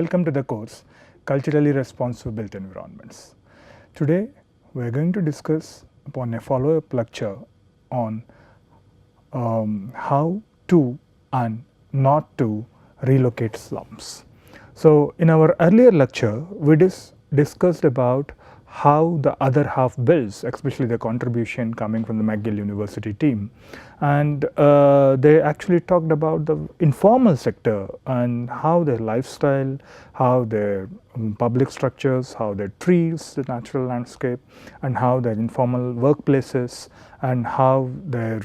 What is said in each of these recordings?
welcome to the course Culturally Responsive Built Environments. Today we are going to discuss upon a follow-up lecture on how to and not to relocate slums. So in our earlier lecture we discussed about how the other half builds, especially the contribution coming from the McGill University team, and they actually talked about the informal sector and how their lifestyle, how their public structures, how their trees, the natural landscape, and how their informal workplaces, and how their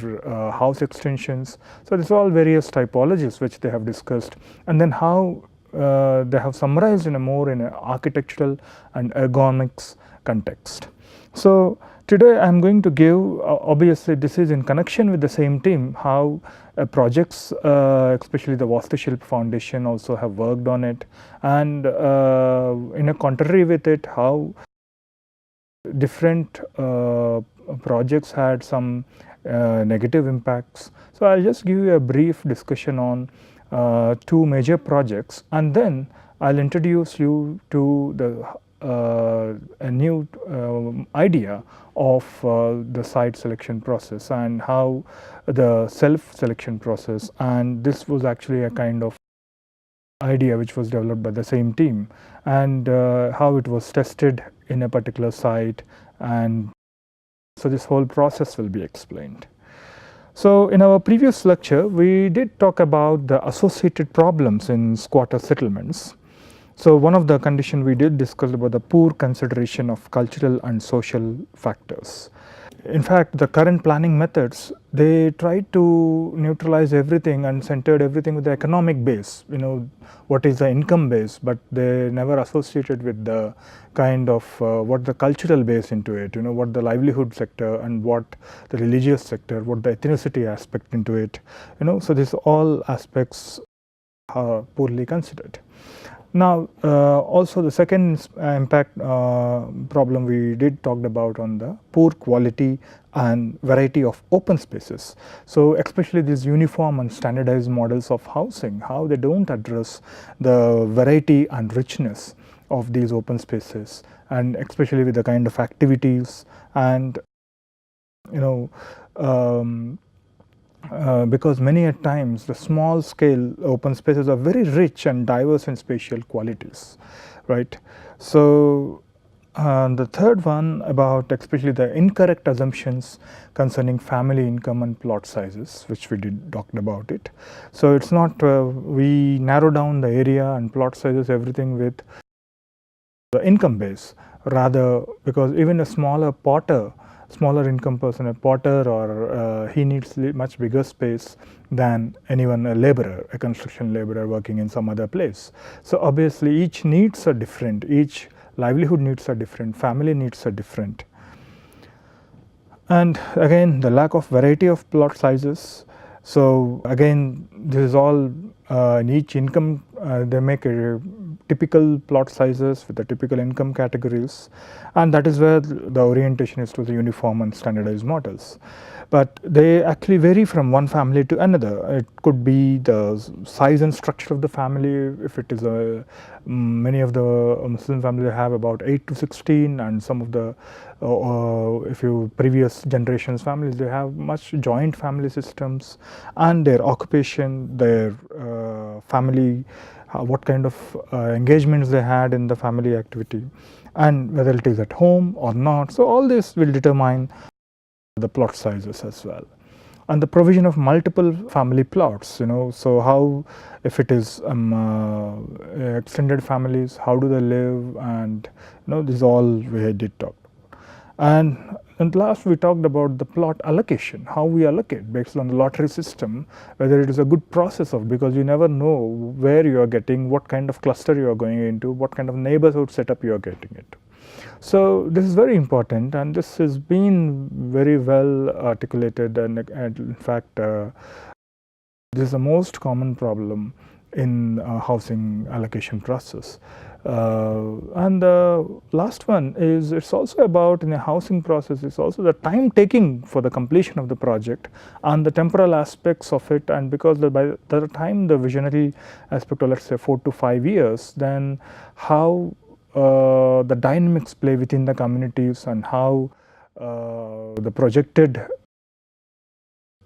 house extensions. So these are all various typologies which they have discussed, and then how they have summarized in a more in an architectural and ergonomics context. So today I am going to give, obviously this is in connection with the same team, how projects, especially the Vastushilp Foundation also have worked on it, and in a contrary with it, how different projects had some negative impacts. So I'll just give you a brief discussion on two major projects, and then I'll introduce you to the a new idea of the site selection process and how the self selection process, and this was actually a kind of idea which was developed by the same team, and how it was tested in a particular site, and so this whole process will be explained. So in our previous lecture we did talk about the associated problems in squatter settlements. So one of the conditions we did discuss about the poor consideration of cultural and social factors. In fact, the current planning methods, they tried to neutralize everything and centered everything with the economic base, what is the income base, but they never associated with the kind of what the cultural base into it, what the livelihood sector and what the religious sector, what the ethnicity aspect into it, so these all aspects are poorly considered. Now also the second impact problem we did talked about on the poor quality and variety of open spaces. So especially these uniform and standardized models of housing, how they don't address the variety and richness of these open spaces, and especially with the kind of activities and because many a times the small scale open spaces are very rich and diverse in spatial qualities, right. So the third one about especially the incorrect assumptions concerning family income and plot sizes, which we did talked about it. So it's not we narrow down the area and plot sizes everything with the income base, rather because even a smaller income person, a potter, or he needs much bigger space than anyone, a laborer, a construction laborer working in some other place. So obviously each needs are different, each livelihood needs are different, family needs are different. And again the lack of variety of plot sizes. So again this is all in each income they make a typical plot sizes with the typical income categories, and that is where the orientation is to the uniform and standardized models. But they actually vary from one family to another. It could be the size and structure of the family. If it is many of the Muslim families have about 8 to 16, and some of the if you previous generations families, they have much joint family systems, and their occupation, their family, what kind of engagements they had in the family activity, and whether it is at home or not. So all this will determine the plot sizes as well, and the provision of multiple family plots. So how, if it is extended families, how do they live, and this is all we did talk. And last we talked about the plot allocation, how we allocate based on the lottery system, whether it is a good process of, because you never know where you are getting, what kind of cluster you are going into, what kind of neighborhood setup you are getting it. So this is very important, and this has been very well articulated, and in fact this is the most common problem in housing allocation process, And the last one is, it's also about, in a housing process, it's also the time taking for the completion of the project and the temporal aspects of it. And because by the time the visionary aspect, or let's say 4 to 5 years, then how the dynamics play within the communities, and how the projected,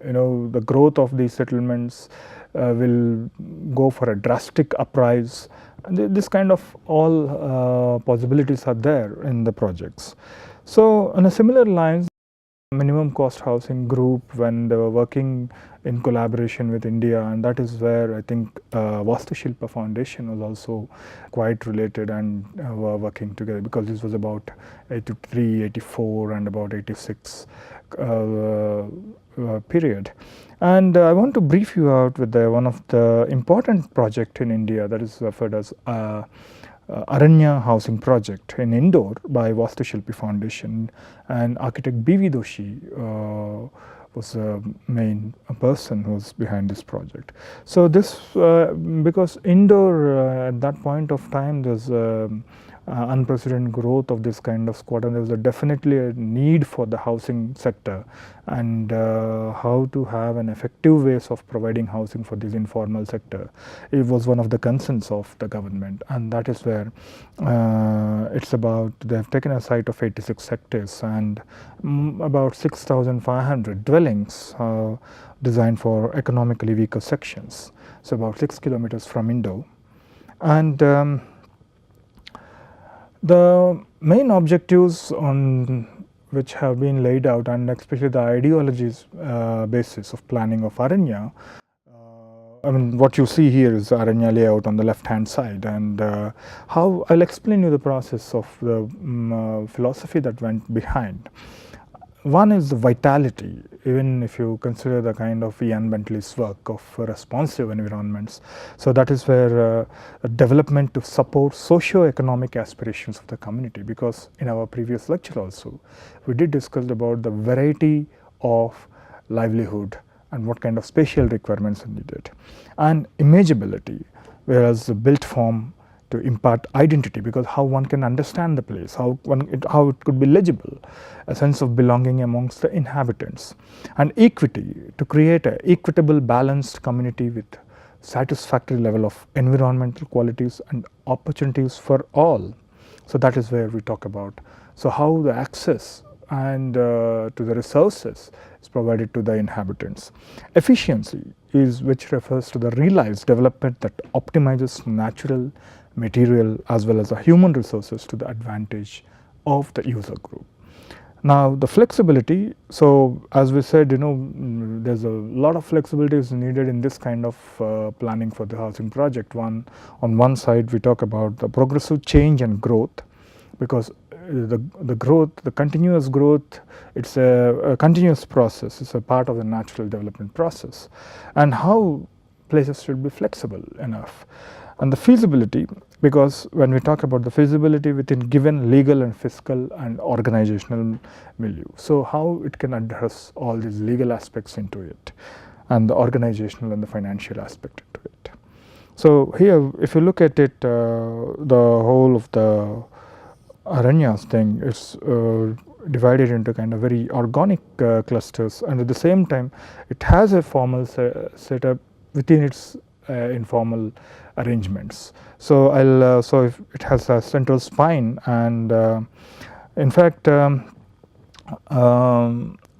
the growth of these settlements will go for a drastic uprise. And this kind of all possibilities are there in the projects. So on a similar lines, minimum cost housing group, when they were working in collaboration with India, and that is where I think Vastu Shilpa Foundation was also quite related, and were working together, because this was about 83, 84 and about 86 period. And I want to brief you out with one of the important project in India, that is referred as Aranya Housing Project in Indore by Vastu Shilpa Foundation, and architect B.V. Doshi was a main person who was behind this project. So this, because Indore at that point of time, there's unprecedented growth of this kind of squat, and there was definitely a need for the housing sector, and how to have an effective ways of providing housing for this informal sector. It was one of the concerns of the government, and that is where it's about, they have taken a site of 86 hectares and about 6,500 dwellings designed for economically weaker sections. So about 6 kilometers from Indore. And the main objectives on which have been laid out, and especially the ideologies basis of planning of Aranya, I mean, what you see here is Aranya layout on the left hand side, and how I'll explain you the process of the philosophy that went behind. One is the vitality, even if you consider the kind of Ian Bentley's work of responsive environments. So that is where development to support socio-economic aspirations of the community, because in our previous lecture also, we did discuss about the variety of livelihood and what kind of spatial requirements are needed, and imageability, whereas the built form to impart identity, because how one can understand the place, how it could be legible, a sense of belonging amongst the inhabitants, and equity, to create an equitable, balanced community with satisfactory level of environmental qualities and opportunities for all. So that is where we talk about. So how the access and to the resources is provided to the inhabitants. Efficiency is, which refers to the realized development that optimizes natural, material as well as the human resources to the advantage of the user group. Now the flexibility, so as we said, there's a lot of flexibility is needed in this kind of planning for the housing project. On one side we talk about the progressive change and growth, because the growth, the continuous growth, it's a continuous process, it's a part of the natural development process, and how places should be flexible enough. And the feasibility, because when we talk about the feasibility within given legal and fiscal and organizational milieu, so how it can address all these legal aspects into it, and the organizational and the financial aspect into it. So here, if you look at it, the whole of the Aranya's thing is divided into kind of very organic clusters, and at the same time it has a formal setup within its informal arrangements. So so if it has a central spine, and in fact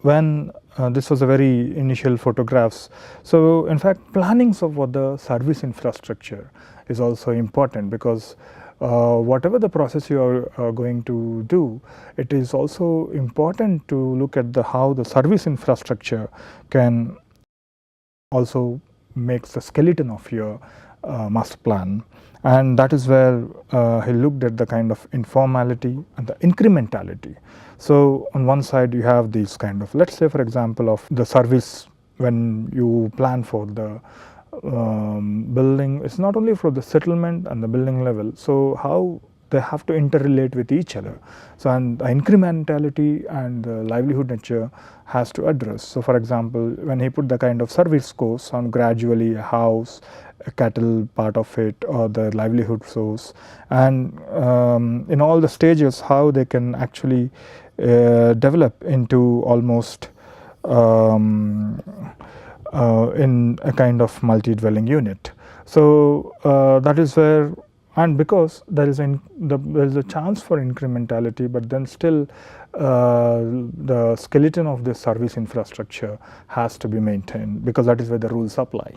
when this was a very initial photographs. So in fact plannings of what the service infrastructure is also important, because whatever the process you are going to do, it is also important to look at how the service infrastructure can also makes the skeleton of your master plan. And that is where he looked at the kind of informality and the incrementality. So on one side you have these kind of, let's say for example of the service, when you plan for the building, it's not only for the settlement and the building level. So how they have to interrelate with each other. So, and the incrementality and the livelihood nature has to address. So, for example, when he put the kind of service scores on gradually a house, a cattle part of it, or the livelihood source, and in all the stages how they can actually develop into almost in a kind of multi-dwelling unit. So, that is where, and because there is a chance for incrementality, but then still the skeleton of this service infrastructure has to be maintained, because that is where the rules apply.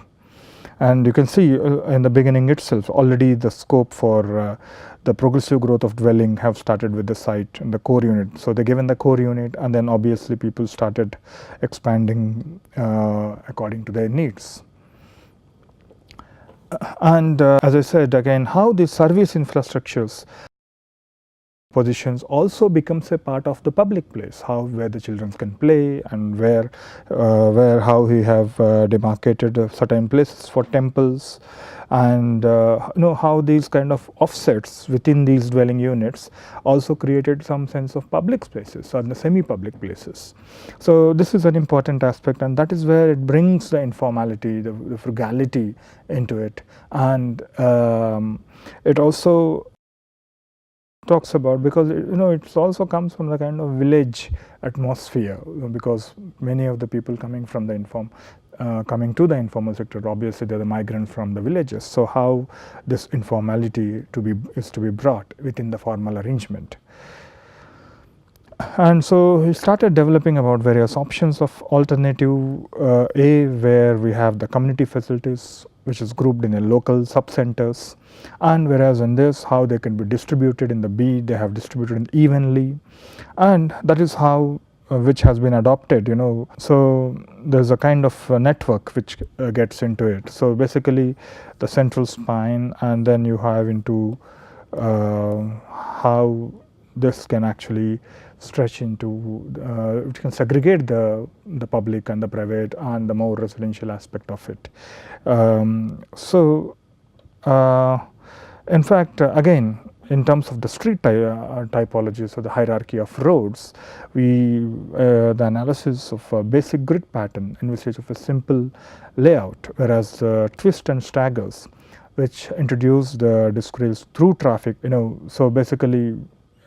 And you can see in the beginning itself already the scope for the progressive growth of dwelling have started with the site and the core unit. So, they given the core unit, and then obviously people started expanding according to their needs. And as I said again, how the service infrastructures positions also becomes a part of the public place, how where the children can play, and where how we have demarcated certain places for temples, and how these kind of offsets within these dwelling units also created some sense of public spaces or the semi-public places. So, this is an important aspect, and that is where it brings the informality, the frugality into it, and it also talks about, because it also comes from the kind of village atmosphere, because many of the people coming from the coming to the informal sector, obviously they are the migrants from the villages. So, how this informality is to be brought within the formal arrangement. And so, he started developing about various options of alternative A, where we have the community facilities which is grouped in a local sub-centers, and whereas in this how they can be distributed in the B, they have distributed evenly, and that is how which has been adopted. So, there is a kind of a network which gets into it. So, basically the central spine, and then you have into how this can actually stretch into it can segregate the public and the private and the more residential aspect of it. In fact, again, in terms of the street typology, so the hierarchy of roads, the analysis of a basic grid pattern envisage of a simple layout, whereas twist and staggers, which introduce the disgrace through traffic. So basically,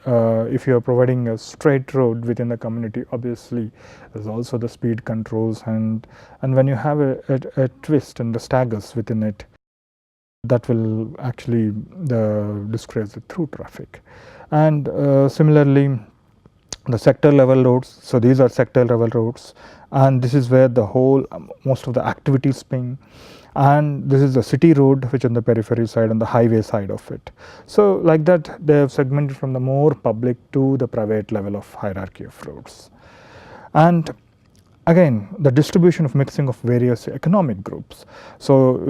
if you are providing a straight road within the community, obviously there is also the speed controls, and when you have a twist and the staggers within it, that will actually disgrace the through traffic. And similarly, the sector level roads, so these are sector level roads, and this is where the whole most of the activities being, and this is the city road which on the periphery side and the highway side of it. So, like that they have segmented from the more public to the private level of hierarchy of roads. And again, the distribution of mixing of various economic groups. So,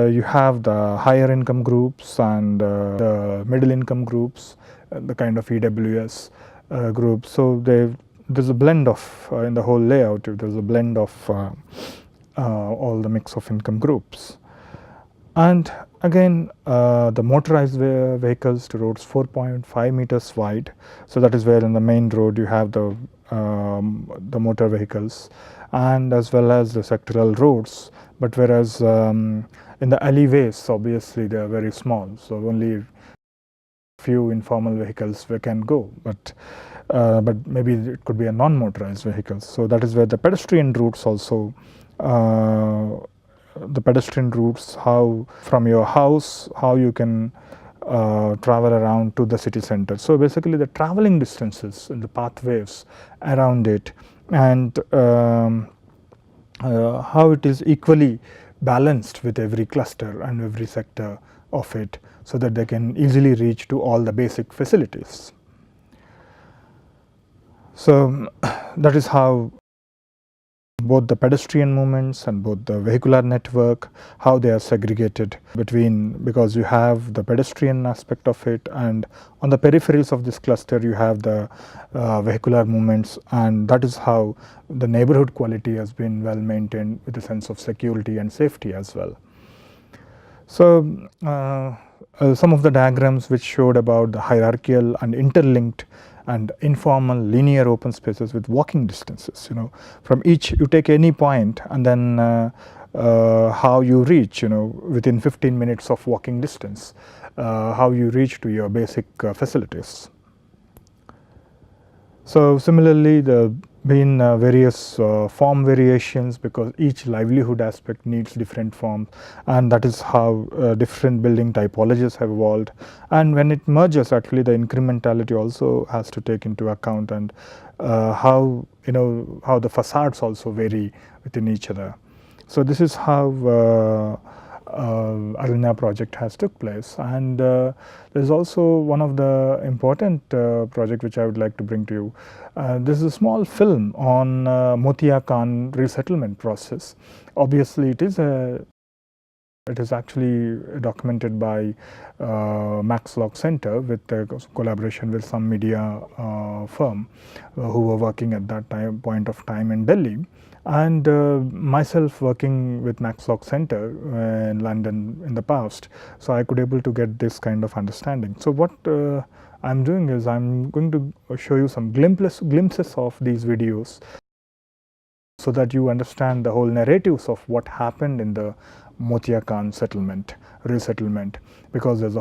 you have the higher income groups and the middle income groups, the kind of EWS groups. So, there's a blend of in the whole layout, there's a blend of all the mix of income groups. And again, the motorized vehicles to roads 4.5 meters wide. So, that is where in the main road you have the motor vehicles, and as well as the sectoral roads, but whereas in the alleyways, obviously they are very small. So, only few informal vehicles can go, but maybe it could be a non-motorized vehicles. So, that is where the pedestrian routes also, how from your house, how you can travel around to the city center. So, basically the traveling distances and the pathways around it, and how it is equally balanced with every cluster and every sector of it, so that they can easily reach to all the basic facilities. So, that is how both the pedestrian movements and both the vehicular network, how they are segregated between, because you have the pedestrian aspect of it, and on the peripheries of this cluster you have the vehicular movements, and that is how the neighborhood quality has been well maintained with a sense of security and safety as well. So, some of the diagrams which showed about the hierarchical and interlinked and informal linear open spaces with walking distances. From each you take any point and then how you reach, within 15 minutes of walking distance, how you reach to your basic facilities. So similarly, there have been various form variations, because each livelihood aspect needs different forms, and that is how different building typologies have evolved. And when it merges, actually the incrementality also has to take into account, and how the facades also vary within each other. So this is how Aranya project has took place. And there is also one of the important project which I would like to bring to you. This is a small film on Motia Khan resettlement process. Obviously it is actually documented by Max Lock Center with a collaboration with some media firm who were working at that point of time in Delhi. And myself working with Max Lock Center in London in the past, so I could able to get this kind of understanding. So what I'm doing is I'm going to show you some glimpses of these videos, so that you understand the whole narratives of what happened in the Motia Khan resettlement, because there's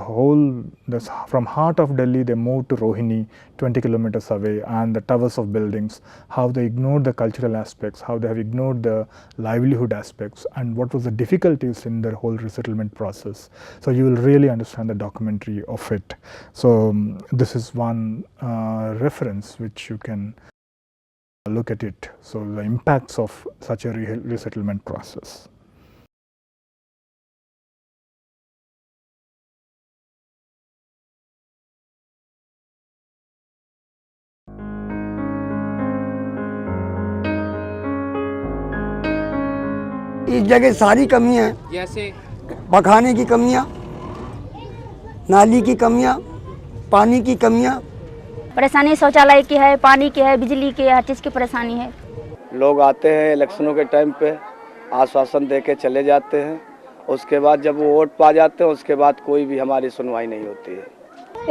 from heart of Delhi they moved to Rohini, 20 kilometers away, and the towers of buildings, how they ignored the cultural aspects, how they have ignored the livelihood aspects, and what was the difficulties in the whole resettlement process. So you will really understand the documentary of it. So this is one reference which you can look at it. So the impacts of such a resettlement process. इस जगह सारी कमियां हैं, जैसे पखाने की कमियां, नाली की कमियां, पानी की कमियां। परेशानी शौचालय की है, पानी की है, बिजली की है, हर चीज़ की परेशानी है। लोग आते हैं इलेक्शनों के टाइम पे, आश्वासन दे के चले जाते हैं, उसके बाद जब वो वोट पा जाते हैं उसके बाद कोई भी हमारी सुनवाई नहीं होती है।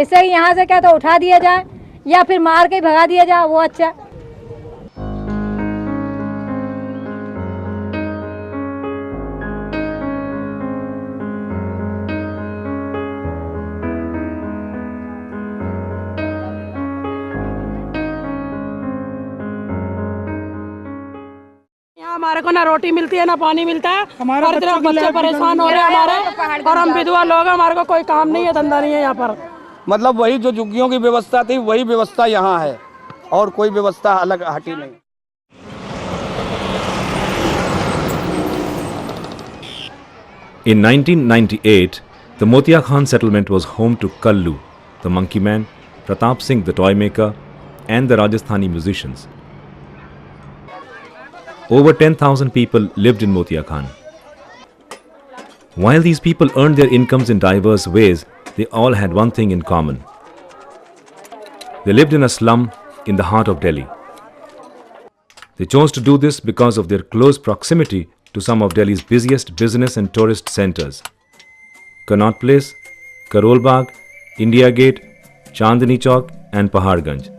इससे यहाँ से क्या तो उठा दिया जाए या फिर मार के भगा दिया जाए, वो अच्छा। हमारे को ना रोटी मिलती है ना पानी मिलता है, और इतने बच्चे परेशान हो रहे हैं हमारे, और हम विधवा लोग हैं, हमारे को कोई काम नहीं है, धंधा नहीं है यहाँ पर। मतलब वही जो झुग्गियों की व्यवस्था थी वही व्यवस्था यहाँ है, और कोई व्यवस्था अलग हटी नहीं। In 1998, the Motia Khan settlement was home to Kallu, the Monkey Man, Pratap Singh, the toy maker, and the Rajasthani musicians. Over 10,000 people lived in Motia Khan. While these people earned their incomes in diverse ways, they all had one thing in common. They lived in a slum in the heart of Delhi. They chose to do this because of their close proximity to some of Delhi's busiest business and tourist centers: Connaught Place, Karol Bagh, India Gate, Chandni Chowk, and Paharganj.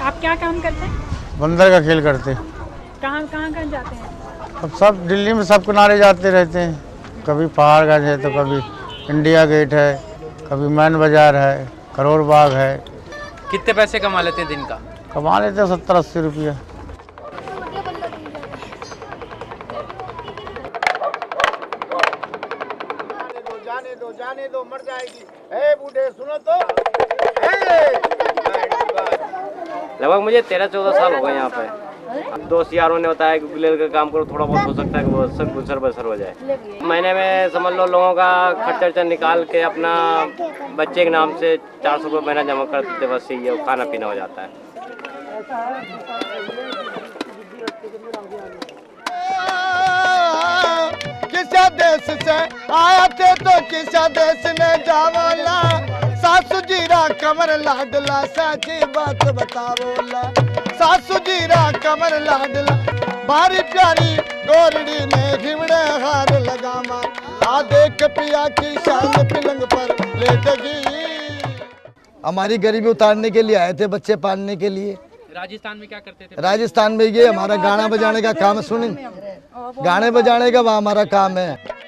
आप क्या काम करते हैं? बंदर का खेल करते। कहाँ कहाँ जाते हैं? अब सब दिल्ली में सब किनारे जाते रहते हैं, कभी पहाड़गंज है तो कभी इंडिया गेट है, कभी मैन बाजार है, करोड़ बाग है। कितने पैसे कमा लेते हैं दिन का? कमा लेते हैं 70-80 रुपया। जाने दो मर जाएगी। ए बूढ़े सुनो तो। लगभग मुझे 13-14 साल हो गए यहाँ पे। दोस्त यारों ने बताया कि गुलेल का काम करो, थोड़ा बहुत हो सकता है कि वो सब गुजर बसर हो जाए। महीने में समझ लो लोगों का खर्चा निकाल के अपना बच्चे के नाम से 400 रुपये महीना जमा कर देते, बस ये खाना पीना हो जाता है। किस देश से आया थे तो किस देश में जावाला। सासू जीरा कमर लाडला सच्ची बात बतावोला सासू जीरा कमर लाडला बारी प्यारी गोरड़ी ने घिमड़े हार लगामा आ देख पिया की शान पलंग पर लेटगी। हमारी गरीबी उतारने के लिए आए थे, बच्चे पालने के लिए। राजस्थान में क्या करते थे? राजस्थान में ये हमारा गाना बजाने का काम है, सुनी गाने बजाने का वहाँ हमारा काम है।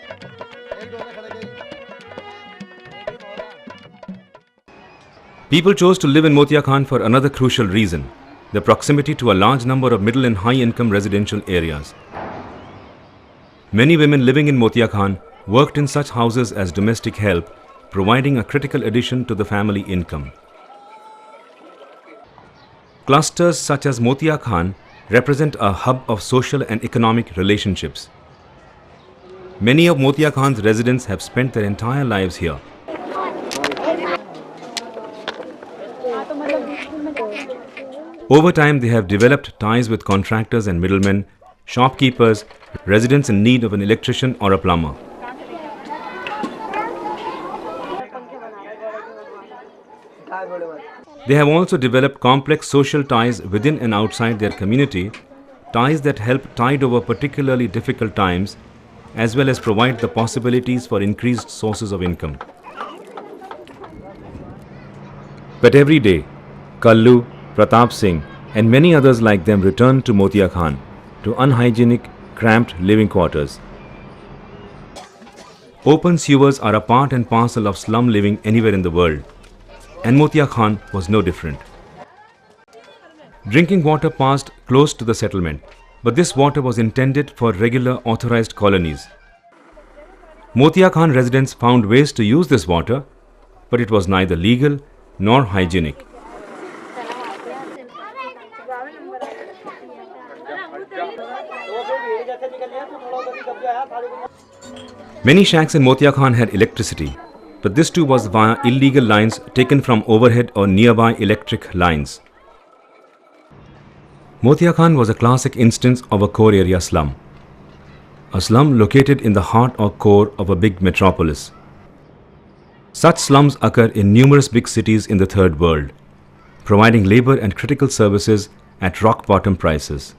People chose to live in Motia Khan for another crucial reason: the proximity to a large number of middle and high-income residential areas. Many women living in Motia Khan worked in such houses as domestic help, providing a critical addition to the family income. Clusters such as Motia Khan represent a hub of social and economic relationships. Many of Motia Khan's residents have spent their entire lives here. Over time, they have developed ties with contractors and middlemen, shopkeepers, residents in need of an electrician or a plumber. They have also developed complex social ties within and outside their community, ties that help tide over particularly difficult times, as well as provide the possibilities for increased sources of income. But every day, Kallu, Pratap Singh and many others like them return to Motia Khan, to unhygienic, cramped living quarters. Open sewers are a part and parcel of slum living anywhere in the world, and Motia Khan was no different. Drinking water passed close to the settlement, but this water was intended for regular authorized colonies. Motia Khan residents found ways to use this water, but it was neither legal nor hygienic. Many shacks in Motia Khan had electricity, but this too was via illegal lines taken from overhead or nearby electric lines. Motia Khan was a classic instance of a core area slum. A slum located in the heart or core of a big metropolis. Such slums occur in numerous big cities in the third world, providing labor and critical services at rock-bottom prices.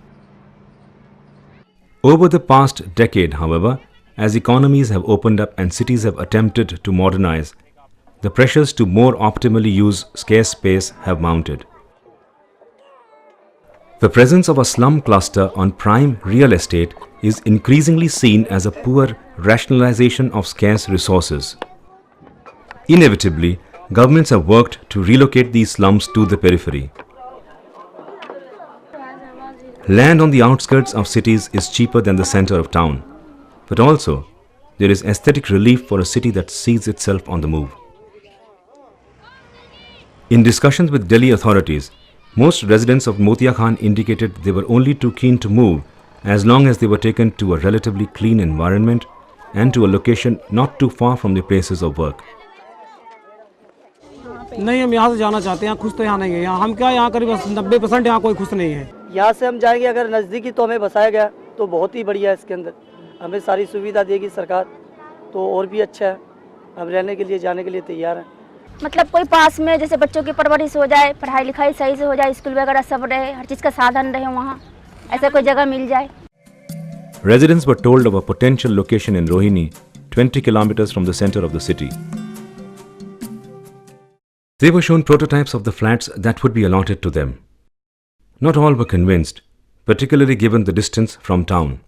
Over the past decade, however, as economies have opened up and cities have attempted to modernize, the pressures to more optimally use scarce space have mounted. The presence of a slum cluster on prime real estate is increasingly seen as a poor rationalization of scarce resources. Inevitably, governments have worked to relocate these slums to the periphery. Land on the outskirts of cities is cheaper than the center of town, but also there is aesthetic relief for a city that sees itself on the move. In discussions with Delhi authorities, most residents of Motia Khan indicated they were only too keen to move as long as they were taken to a relatively clean environment and to a location not too far from their places of work. नहीं, हम यहाँ से जाना चाहते हैं, खुश तो यहाँ नहीं है। यहाँ हम क्या, यहाँ करीब 90% यहाँ कोई खुश नहीं है। यहाँ से हम जाएंगे, अगर नज़दीकी तो हमें बसाया गया तो बहुत ही बढ़िया है। इसके अंदर हमें सारी सुविधा देगी सरकार तो और भी अच्छा है। हम रहने के लिए, जाने के लिए तैयार हैं। मतलब कोई पास में जैसे बच्चों की परवरिश हो जाए, पढ़ाई लिखाई सही से हो जाए, स्कूल वगैरह सब रहे, हर चीज़ का साधन रहे, वहाँ ऐसा कोई जगह मिल जाए। Residents were told of a potential location in Rohini, 20 kilometers from the center of the city. They were shown prototypes of the flats that would be allotted to them. Not all were convinced, particularly given the distance from town.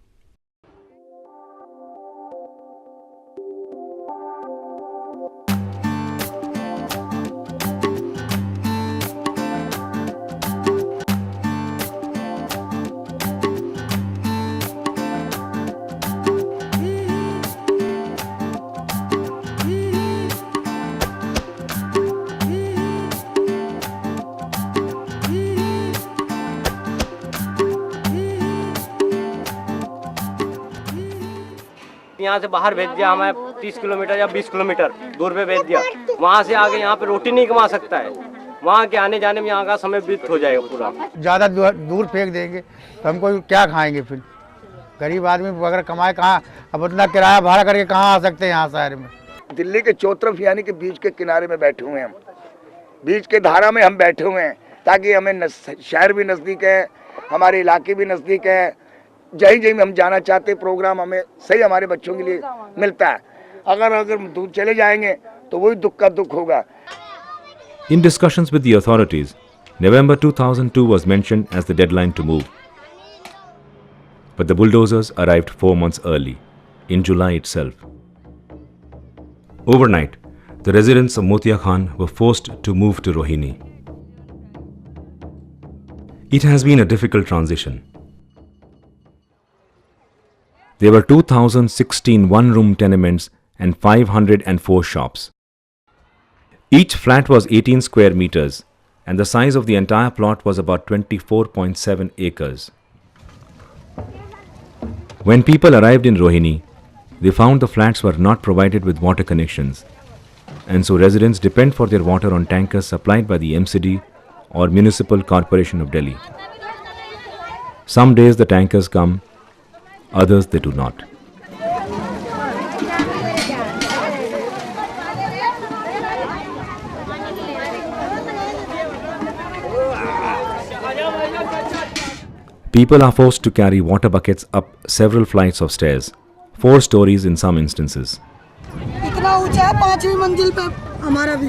यहाँ से बाहर भेज दिया हमें 30 kilometre या 20 kilometre दूर पे भेज दिया, वहाँ से आगे यहाँ पे रोटी नहीं कमा सकता है। वहाँ के आने जाने में यहाँ का समय व्यतीत हो जाएगा पूरा। ज़्यादा दूर फेंक देंगे तो हमको क्या खाएंगे फिर? गरीब आदमी अगर कमाए कहाँ, अब उतना किराया भाड़ा करके कहाँ आ सकते हैं यहाँ शहर में? दिल्ली के चौतरफ यानी कि बीच के किनारे में बैठे हुए हैं हम। बीच के धारा में हम बैठे हुए हैं ताकि हमें शहर भी नज़दीक है, हमारे इलाके भी नज़दीक है, जहीं जहीं हम जाना चाहते हैं प्रोग्राम हमें सही हमारे बच्चों के लिए मिलता है। अगर दूर चले जाएंगे तो वही दुख का दुख होगा। In discussions with the authorities, November 2002 was mentioned as the deadline to move. But the bulldozers arrived 4 months early, in July itself. Overnight, the residents of Motia Khan were forced to move to Rohini. It has been a difficult transition. There were 2,016 one-room tenements and 504 shops. Each flat was 18 square meters, and the size of the entire plot was about 24.7 acres. When people arrived in Rohini, they found the flats were not provided with water connections, and so residents depend for their water on tankers supplied by the MCD or Municipal Corporation of Delhi. Some days the tankers come, others they do not. People are forced to carry water buckets up several flights of stairs, 4 stories in some instances. इतना ऊंचा है, 5वीं मंजिल पे हमारा भी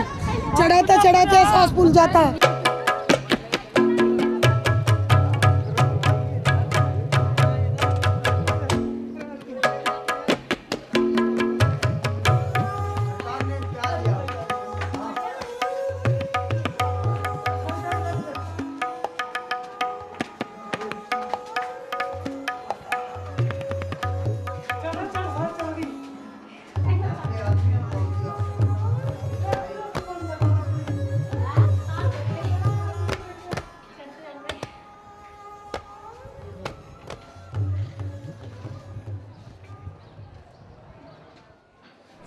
चढ़ाते चढ़ाते सांस फूल जाता है।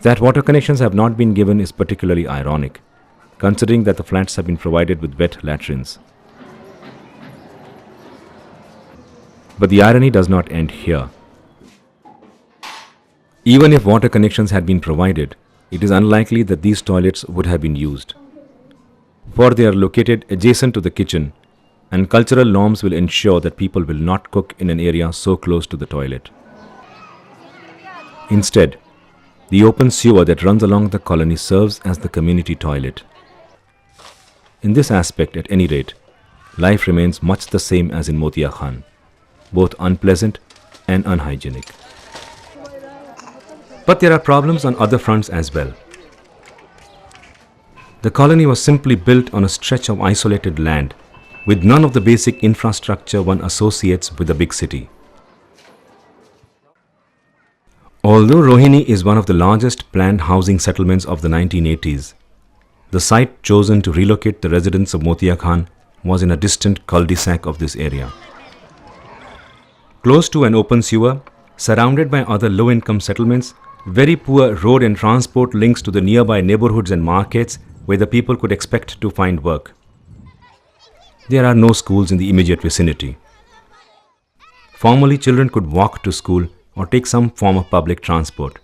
That water connections have not been given is particularly ironic, considering that the flats have been provided with wet latrines. But the irony does not end here. Even if water connections had been provided, it is unlikely that these toilets would have been used, for they are located adjacent to the kitchen, and cultural norms will ensure that people will not cook in an area so close to the toilet. Instead, the open sewer that runs along the colony serves as the community toilet. In this aspect, at any rate, life remains much the same as in Motia Khan, both unpleasant and unhygienic. But there are problems on other fronts as well. The colony was simply built on a stretch of isolated land, with none of the basic infrastructure one associates with a big city. Although Rohini is one of the largest planned housing settlements of the 1980s, the site chosen to relocate the residents of Motia Khan was in a distant cul-de-sac of this area. Close to an open sewer, surrounded by other low-income settlements, very poor road and transport links to the nearby neighborhoods and markets where the people could expect to find work. There are no schools in the immediate vicinity. Formerly, children could walk to school or take some form of public transport.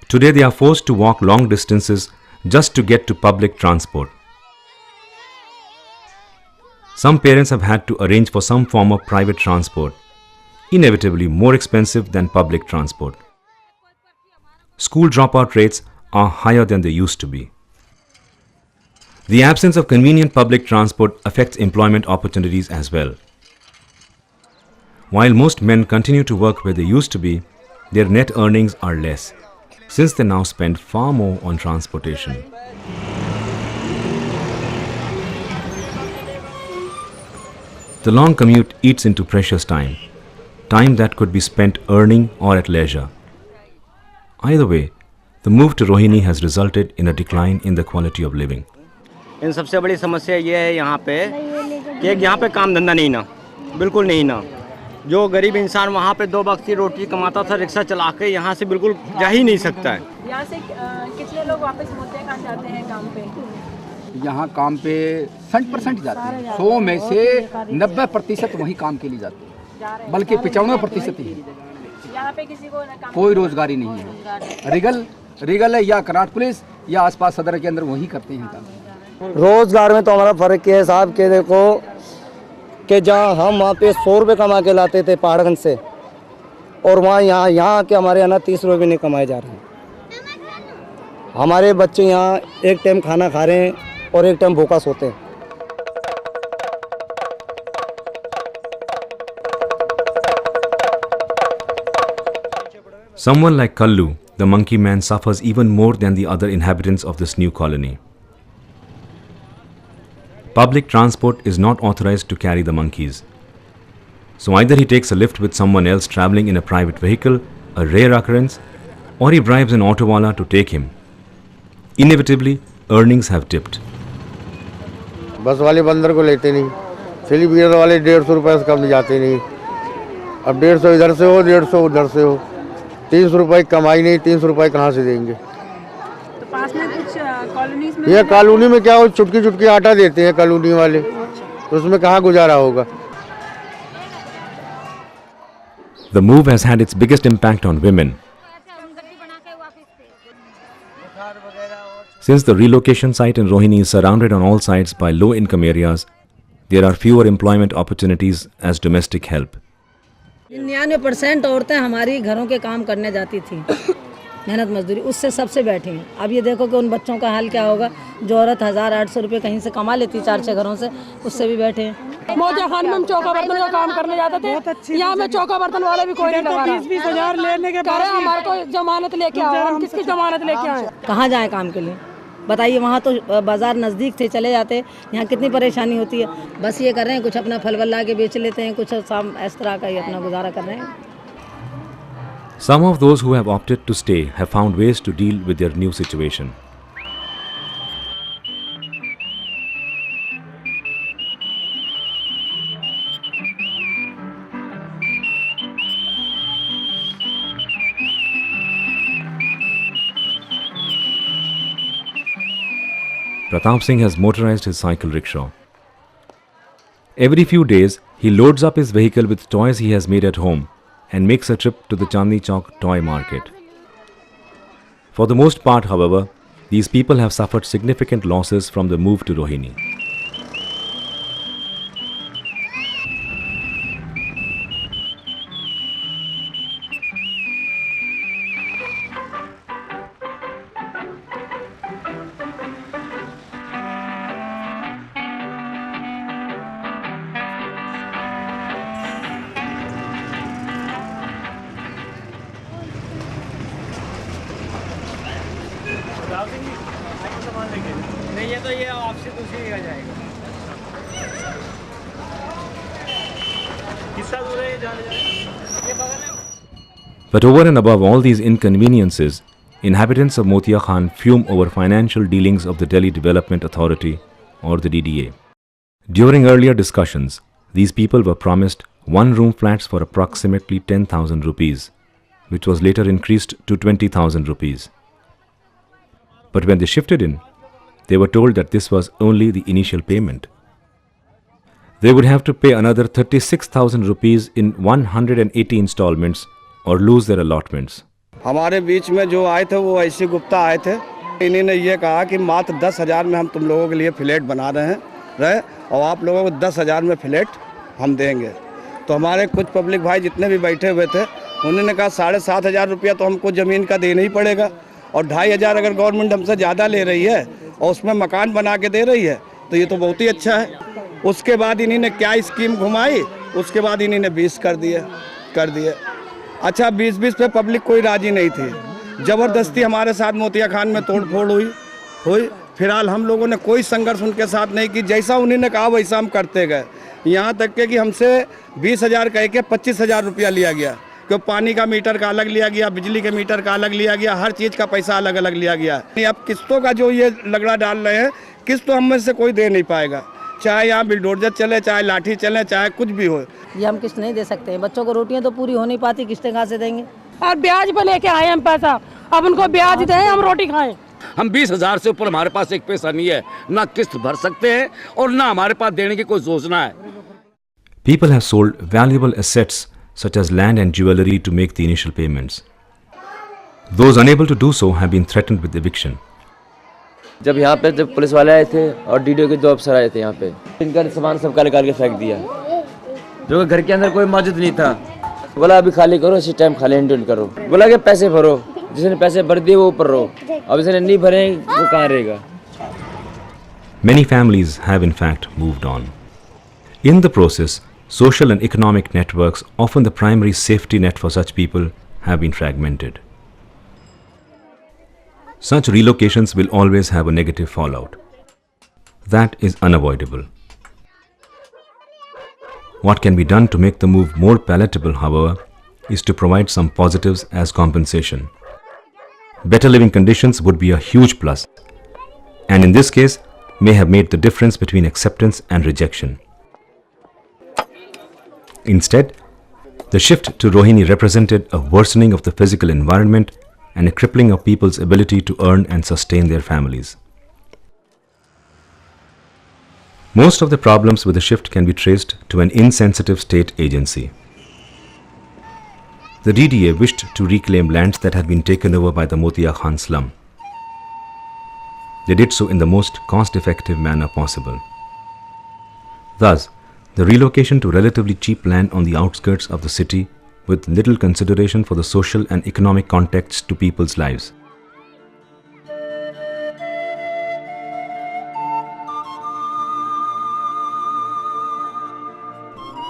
Today they are forced to walk long distances just to get to public transport. Some parents have had to arrange for some form of private transport, inevitably more expensive than public transport. School dropout rates are higher than they used to be. The absence of convenient public transport affects employment opportunities as well. While most men continue to work where they used to be, their net earnings are less, since they now spend far more on transportation. The long commute eats into precious time that could be spent earning or at leisure. Either way, the move to Rohini has resulted in a decline in the quality of living. इन सबसे बड़ी समस्या ये है यहाँ पे कि यहाँ पे काम धंधा नहीं ना, बिल्कुल नहीं ना। जो गरीब इंसान वहाँ पे 2 वक्त की रोटी कमाता था, रिक्शा चला के यहाँ से बिल्कुल जा ही नहीं सकता है। यहाँ से कितने लोग वापस मोतिया खान जाते हैं काम पे? यहाँ काम पे 60% जाते हैं, 100 में से 90% वहीं काम के लिए जाते हैं, बल्कि 95% ही। यहाँ पे किसी को कोई रोजगारी नहीं है। रिगल है या करनाट पुलिस या आसपास सदर के अंदर वही करते हैं काम। रोजगार में तो हमारा फ़र्क ये है साहब कि देखो कि जहाँ हम वहाँ पे 100 रुपये कमा के लाते थे पहाड़गंज से, और वहाँ यहाँ के हमारे यहाँ 30 रुपये भी नहीं कमाए जा रहे हैं। हमारे बच्चे यहाँ एक टाइम खाना खा रहे हैं और एक टाइम भूखा सोते हैं। Someone like Kallu, the monkey man, suffers even more than the other inhabitants of this new colony. Public transport is not authorized to carry the monkeys. So either he takes a lift with someone else traveling in a private vehicle, a rare occurrence, or he bribes an autowala to take him. Inevitably, earnings have dipped. बस वाले बंदर को लेते नहीं, सिली beer वाले 150 रुपये से कम जाते नहीं। अब 150 इधर से हो, 150 उधर से हो, 300 रुपये कमाई नहीं, 300 रुपये कहाँ से देंगे? तो पास में कुछ कॉलोनीज में, ये कॉलोनी में क्या हो, चुटकी चुटकी आटा देते हैं कॉलोनी वाले, तो उसमें कहाँ गुजारा होगा? The move has had its biggest impact on women. Since the relocation site in Rohini is surrounded on all sides by low-income areas, there are fewer employment opportunities as domestic help. 99% औरतें हमारी घरों के काम करने जाती थी, मेहनत मजदूरी, उससे सबसे बैठी हैं। अब ये देखो कि उन बच्चों का हाल क्या होगा। जो औरत 1800 रुपये कहीं से कमा लेती 4-6 घरों से, उससे भी बैठे हैं। मोतिया खान में हम चौका बर्तन का काम करने जाते थे, यहाँ में चौका बर्तन वाले भी कोई नहीं लगा रहा। 20-20 हज़ार लेने के बाद हमारे को जमानत लेके आओ, हम किसकी जमानत लेके आए? कहाँ जाए काम के लिए बताइए? वहाँ तो बाज़ार नज़दीक थे, चले जाते। यहाँ कितनी परेशानी होती है। बस ये कर रहे हैं, कुछ अपना फल वल ला के बेच लेते हैं, कुछ शाम इस तरह का ही अपना गुजारा कर रहे हैं। Some of those who have opted to stay have found ways to deal with their new situation. Pratap Singh has motorized his cycle rickshaw. Every few days, he loads up his vehicle with toys he has made at home and makes a trip to the Chandni Chowk toy market. For the most part, however, these people have suffered significant losses from the move to Rohini. नहीं ये तो ये आपसे दूसरी जगह जाएगा। कितना दूर है ये बगल में? But over and above all these inconveniences, inhabitants of Motia Khan fume over financial dealings of the Delhi Development Authority or the DDA. During earlier discussions, these people were promised one-room flats for approximately 10,000 rupees, which was later increased to 20,000 rupees. But when they shifted in, they were told that this was only the initial payment. They would have to pay another 36,000 rupees in 180 installments or lose their allotments. हमारे बीच में जो आए थे वो ऐसे गुप्ता आए थे। इन्होंने ये कहा कि मात्र 10,000 में हम तुम लोगों के लिए फ्लैट बना रहे और आप लोगों को 10,000 में फ्लैट हम देंगे। तो हमारे कुछ पब्लिक भाई जितने भी बैठे हुए थे उन्होंने कहा 7,500 रुपया तो हमको ज़मीन का देना ही पड़ेगा, और 2,500 अगर गवर्नमेंट हमसे ज़्यादा ले रही है और उसमें मकान बना के दे रही है तो ये तो बहुत ही अच्छा है। उसके बाद इन्होंने क्या स्कीम घुमाई, उसके बाद इन्होंने 20 कर दिए। अच्छा 20 पे पब्लिक कोई राजी नहीं थी। ज़बरदस्ती हमारे साथ मोतिया खान में तोड़ फोड़ हुई। फिलहाल हम लोगों ने कोई संघर्ष उनके साथ नहीं की, जैसा उन्होंने कहा वैसा हम करते गए। यहाँ तक के कि हमसे 20,000 कह के 25,000 रुपया लिया गया, क्यों पानी का मीटर का अलग लिया गया, बिजली के मीटर का अलग लिया गया, हर चीज़ का पैसा अलग अलग लिया गया। अब किस्तों का जो ये लगड़ा डाल रहे हैं, किस्त तो हम में से कोई दे नहीं पाएगा, चाहे यहाँ बिल्डोजर चले, चाहे लाठी चले, चाहे कुछ भी हो। ये हम किस्त नहीं दे सकते हैं, बच्चों को रोटियां तो पूरी हो नहीं पाती, किस्तें कहाँ से देंगे? और ब्याज पे लेके आए हम पैसा, अब उनको ब्याज दें हम रोटी खाएं। हम 20,000 से ऊपर हमारे पास एक पैसा नहीं है, ना किस्त भर सकते हैं और ना हमारे पास देने की कोई योजना है। People have sold valuable assets such as land and jewelry to make the initial payments. Those unable to do so have been threatened with eviction. जब यहाँ पे जब पुलिस वाले आए थे और डीडीओ के 2 अफसर आए थे यहाँ पे, इनका सामान सबका निकाल के फेंक दिया, जो कि घर के अंदर कोई मौजूद नहीं था। बोला अभी खाली करो, इसी टाइम खाली एंड करो। बोला कि पैसे भरो, जिसने पैसे भर दिए वो ऊपर रहो, अब जिसने नहीं भरे वो कहाँ रहेगा। Many families have in fact moved on. In the process, social and economic networks, often the primary safety net for such people, have been fragmented. Such relocations will always have a negative fallout. That is unavoidable. What can be done to make the move more palatable, however, is to provide some positives as compensation. Better living conditions would be a huge plus, and in this case may have made the difference between acceptance and rejection. Instead, the shift to Rohini represented a worsening of the physical environment and a crippling of people's ability to earn and sustain their families. Most of the problems with the shift can be traced to an insensitive state agency. The DDA wished to reclaim lands that had been taken over by the Motia Khan slum. They did so in the most cost-effective manner possible. Thus, the relocation to relatively cheap land on the outskirts of the city with little consideration for the social and economic context to people's lives.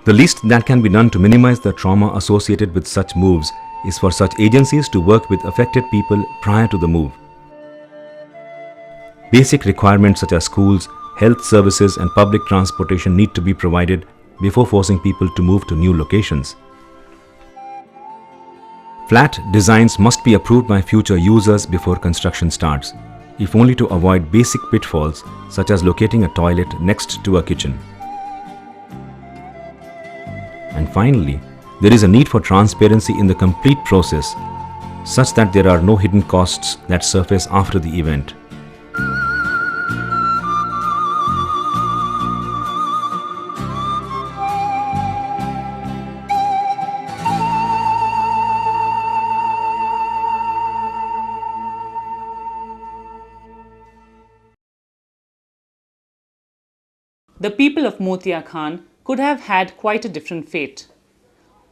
The least that can be done to minimize the trauma associated with such moves is for such agencies to work with affected people prior to the move. Basic requirements such as schools, health services and public transportation need to be provided before forcing people to move to new locations. Flat designs must be approved by future users before construction starts, if only to avoid basic pitfalls such as locating a toilet next to a kitchen. And finally, there is a need for transparency in the complete process, such that there are no hidden costs that surface after the event. The people of Motia Khan could have had quite a different fate.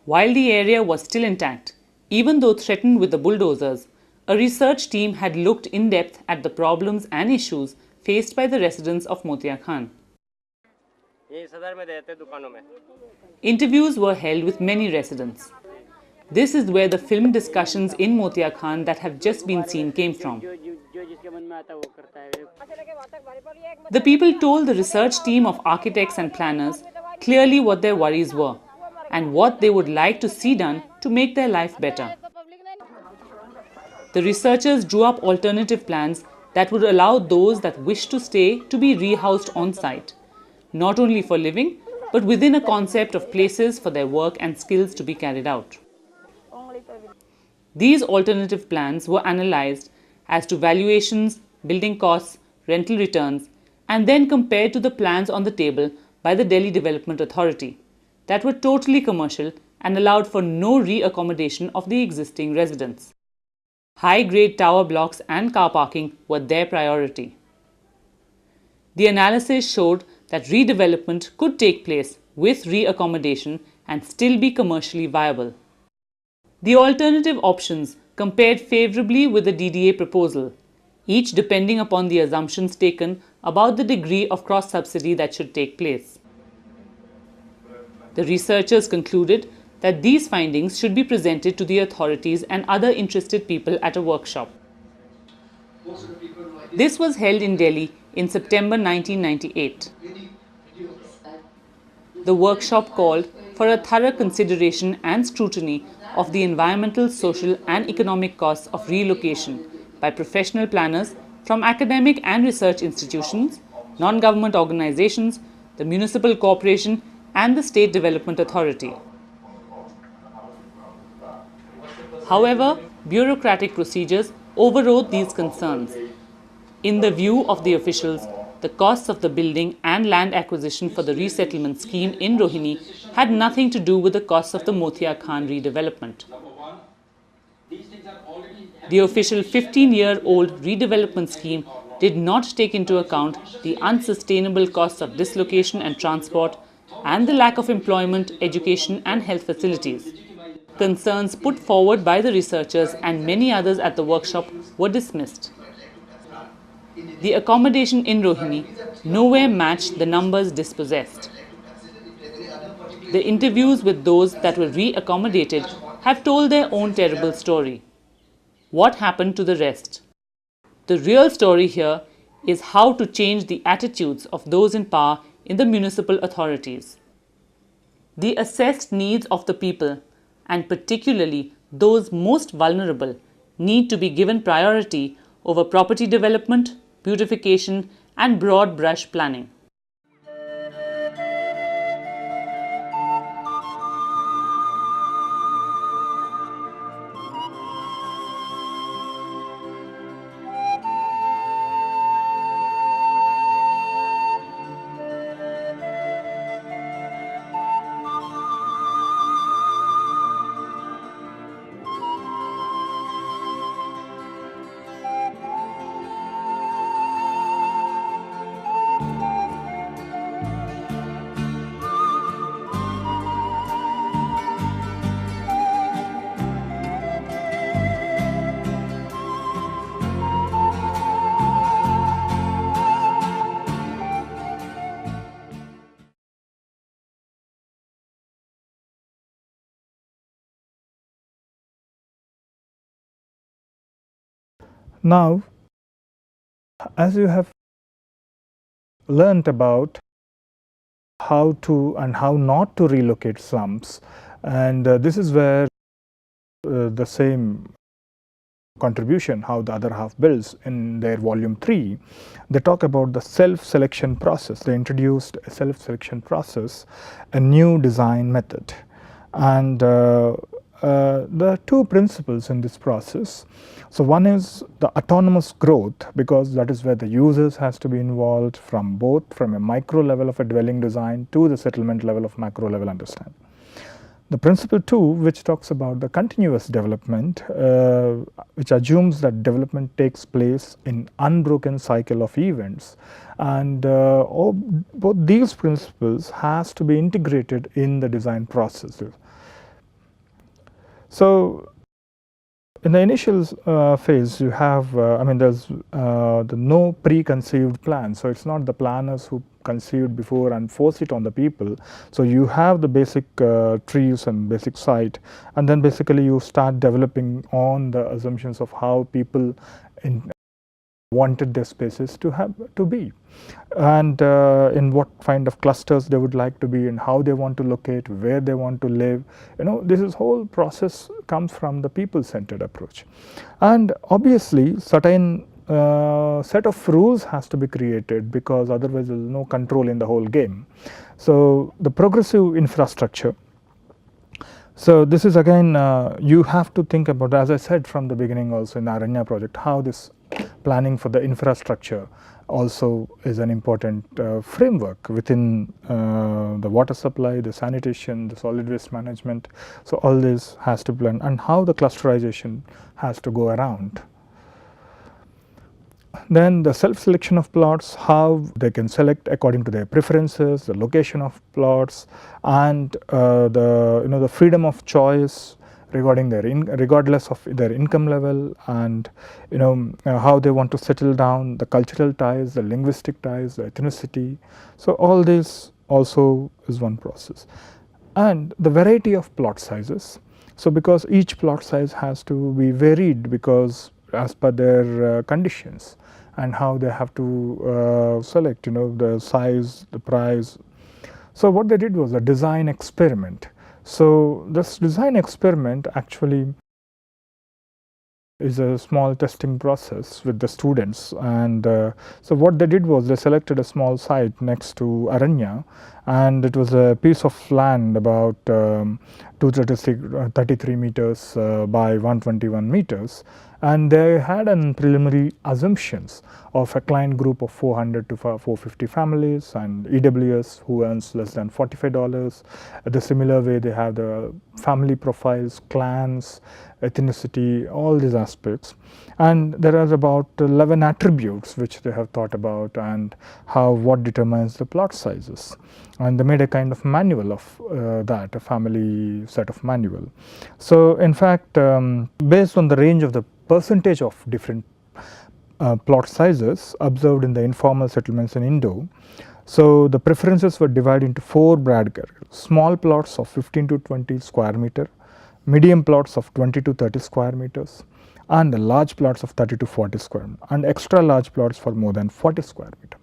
While the area was still intact, even though threatened with the bulldozers, a research team had looked in depth at the problems and issues faced by the residents of Motia Khan. Interviews were held with many residents. This is where the film discussions in Motia Khan that have just been seen came from. The people told the research team of architects and planners clearly what their worries were and what they would like to see done to make their life better. The researchers drew up alternative plans that would allow those that wish to stay to be rehoused on site, not only for living, but within a concept of places for their work and skills to be carried out. These alternative plans were analyzed as to valuations, building costs, rental returns, and then compared to the plans on the table by the Delhi Development Authority that were totally commercial and allowed for no re-accommodation of the existing residents. High-grade tower blocks and car parking were their priority. The analysis showed that redevelopment could take place with re-accommodation and still be commercially viable. The alternative options compared favorably with the DDA proposal, each depending upon the assumptions taken about the degree of cross-subsidy that should take place. The researchers concluded that these findings should be presented to the authorities and other interested people at a workshop. This was held in Delhi in September 1998. The workshop called for a thorough consideration and scrutiny of the environmental, social and economic costs of relocation by professional planners from academic and research institutions, non-government organizations, the municipal corporation and the State Development Authority. However, bureaucratic procedures overrode these concerns. In the view of the officials, the costs of the building and land acquisition for the resettlement scheme in Rohini had nothing to do with the costs of the Motia Khan redevelopment. The official 15-year-old redevelopment scheme did not take into account the unsustainable costs of dislocation and transport and the lack of employment, education and health facilities. Concerns put forward by the researchers and many others at the workshop were dismissed. The accommodation in Rohini nowhere matched the numbers dispossessed. The interviews with those that were re-accommodated have told their own terrible story. What happened to the rest? The real story here is how to change the attitudes of those in power in the municipal authorities. The assessed needs of the people, and particularly those most vulnerable, need to be given priority over property development, beautification, and broad brush planning. Now, as you have learnt about how to and how not to relocate slums, and this is where the same contribution, how the other half builds in their volume 3, they talk about the self-selection process. They introduced a self-selection process, a new design method, and there are two principles in this process. So one is the autonomous growth, because that is where the users has to be involved from a micro level of a dwelling design to the settlement level of macro level understanding. The principle 2, which talks about the continuous development, which assumes that development takes place in unbroken cycle of events, and both these principles has to be integrated in the design process. So in the initial phase, you have, there's the no preconceived plan. So it's not the planners who conceived before and force it on the people. So you have the basic trees and basic site, and then basically you start developing on the assumptions of how people wanted their spaces to be, and in what kind of clusters they would like to be, and how they want to locate, where they want to live. This whole process comes from the people-centered approach, and obviously certain set of rules has to be created, because otherwise there is no control in the whole game. So the progressive infrastructure. So this is again, you have to think about, as I said from the beginning also in the Aranya project, how this planning for the infrastructure also is an important framework within the water supply, the sanitation, the solid waste management. So all this has to plan, and how the clusterization has to go around. Then the self-selection of plots, how they can select according to their preferences, the location of plots, and the freedom of choice regarding regardless of their income level, and how they want to settle down, the cultural ties, the linguistic ties, the ethnicity. So all this also is one process, and the variety of plot sizes. So because each plot size has to be varied, because as per their conditions, and how they have to select the size, the price. So what they did was a design experiment. So this design experiment actually is a small testing process with the students, and so what they did was they selected a small site next to Aranya, and it was a piece of land about 2 233 meters by 121 meters, and they had an preliminary assumptions of a client group of 400 to 450 families and EWS who earns less than $45. The similar way they have the family profiles, clans, ethnicity, all these aspects, and there are about 11 attributes which they have thought about and what determines the plot sizes, and they made a kind of manual of that, a family set of manual. So in fact, based on the range of the percentage of different plot sizes observed in the informal settlements in Indo, so the preferences were divided into 4 broad categories: small plots of 15 to 20 square meter, medium plots of 20 to 30 square meters, and the large plots of 30 to 40 square meter, and extra large plots for more than 40 square meter.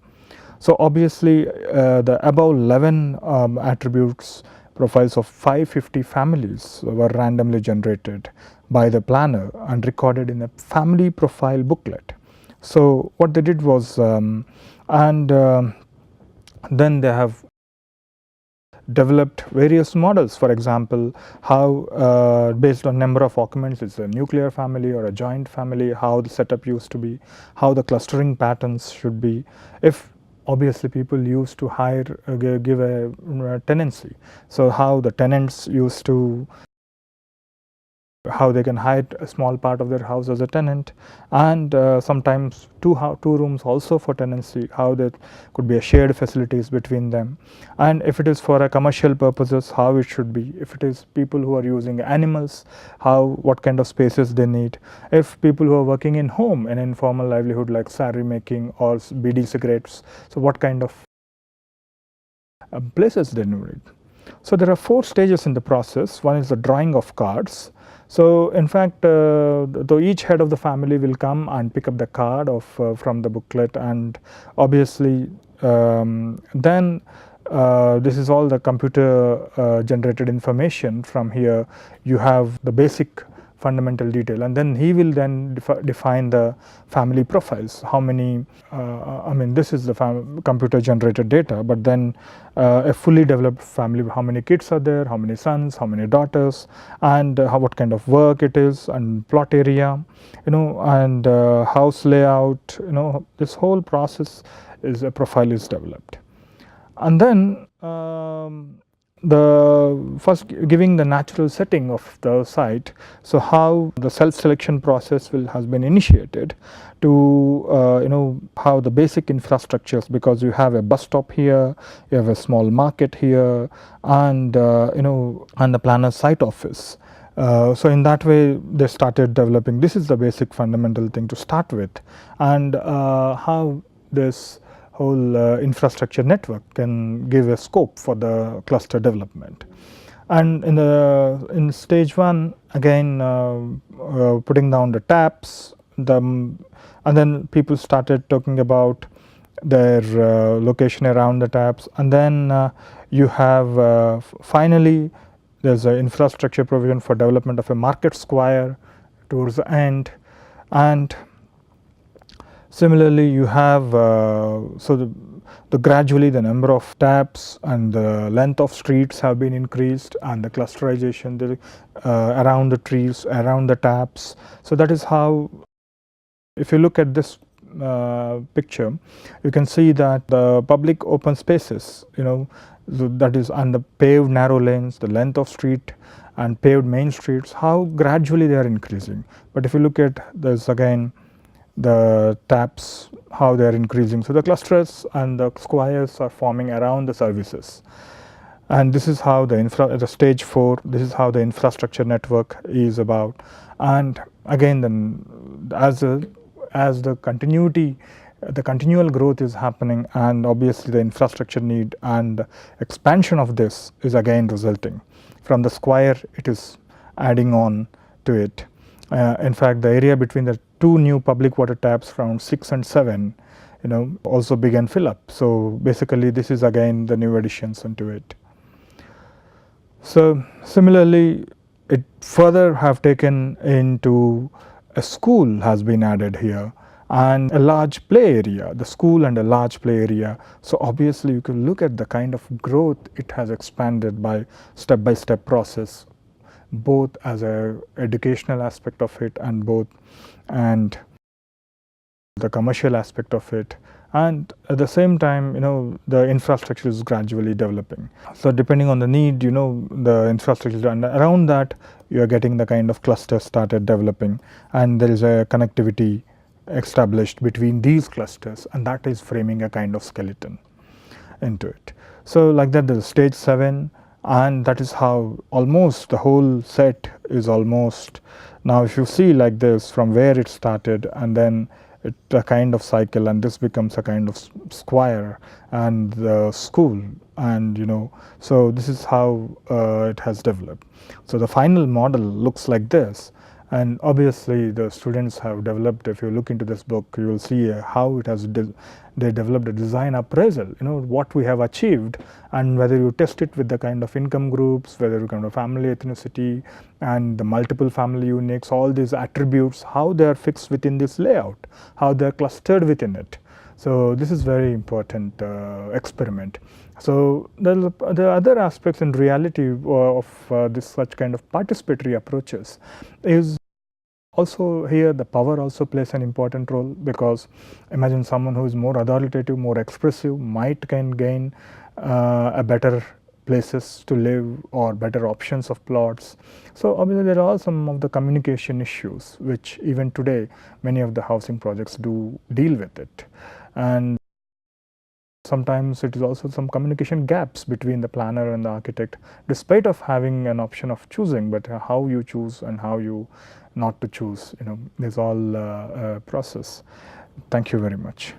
So obviously the above 11 attributes profiles of 550 families were randomly generated by the planner and recorded in a family profile booklet. So what they did was, then they have developed various models. For example, how based on number of occupants, it's a nuclear family or a joint family, how the setup used to be, how the clustering patterns should be. If obviously people used to hire, give a tenancy, so how the tenants used to, how they can hire a small part of their house as a tenant, and sometimes two rooms also for tenancy, how there could be a shared facilities between them, and if it is for a commercial purposes, how it should be. If it is people who are using animals, what kind of spaces they need. If people who are working in home, an informal livelihood like saree making or BD cigarettes, so what kind of places they need. So there are 4 stages in the process. One is the drawing of cards. So in fact, though each head of the family will come and pick up the card from the booklet, and obviously then this is all the computer generated information. From here you have the basic fundamental detail, and then he will then define the family profiles. How many, I mean, this is the computer generated data, but then a fully developed family, how many kids are there, how many sons, how many daughters, and what kind of work it is, and plot area, and house layout, this whole process is a profile is developed. And then the first giving the natural setting of the site, so how the self-selection process has been initiated to how the basic infrastructures, because you have a bus stop here, you have a small market here, and and the planner's site office. So in that way they started developing. This is the basic fundamental thing to start with, and how this whole infrastructure network can give a scope for the cluster development. And in stage 1, again putting down the taps, and then people started talking about their location around the taps, and then you have finally there's an infrastructure provision for development of a market square towards the end. And similarly, you have gradually the number of taps and the length of streets have been increased, and the clusterization around the trees, around the taps. So that is how, if you look at this picture, you can see that the public open spaces, that is, and the paved narrow lanes, the length of street and paved main streets, how gradually they are increasing. But if you look at this again, the taps, how they are increasing. So the clusters and the squares are forming around the services, and this is how the stage 4, this is how the infrastructure network is about. And again, then as the continual growth is happening, and obviously the infrastructure need and expansion of this is again resulting from the square, it is adding on to it. In fact, the area between the 2 new public water taps from 6 and 7, also began fill up. So basically this is again the new additions into it. So similarly, it further have taken into a school has been added here, and a large play area, the school and a large play area. So obviously you can look at the kind of growth it has expanded by step process. both as a educational aspect of it and the commercial aspect of it, and at the same time, the infrastructure is gradually developing. So depending on the need, the infrastructure, and around that you are getting the kind of clusters started developing, and there is a connectivity established between these clusters, and that is framing a kind of skeleton into it. So like that, there is stage 7, and that is how almost the whole set is almost. Now if you see like this, from where it started, and then a kind of cycle, and this becomes a kind of square and the school, and so this is how it has developed. So the final model looks like this, and obviously the students have developed. If you look into this book, you will see how it has they developed a design appraisal, what we have achieved, and whether you test it with the kind of income groups, whether you kind of family ethnicity and the multiple family units, all these attributes, how they are fixed within this layout, how they are clustered within it. So this is very important experiment. So the other aspects in reality of this such kind of participatory approaches is also here the power also plays an important role, because imagine someone who is more authoritative, more expressive, can gain a better places to live or better options of plots. So obviously there are some of the communication issues which even today many of the housing projects do deal with it, and sometimes it is also some communication gaps between the planner and the architect, despite of having an option of choosing, but how you choose and how you not to choose, is all a process. Thank you very much.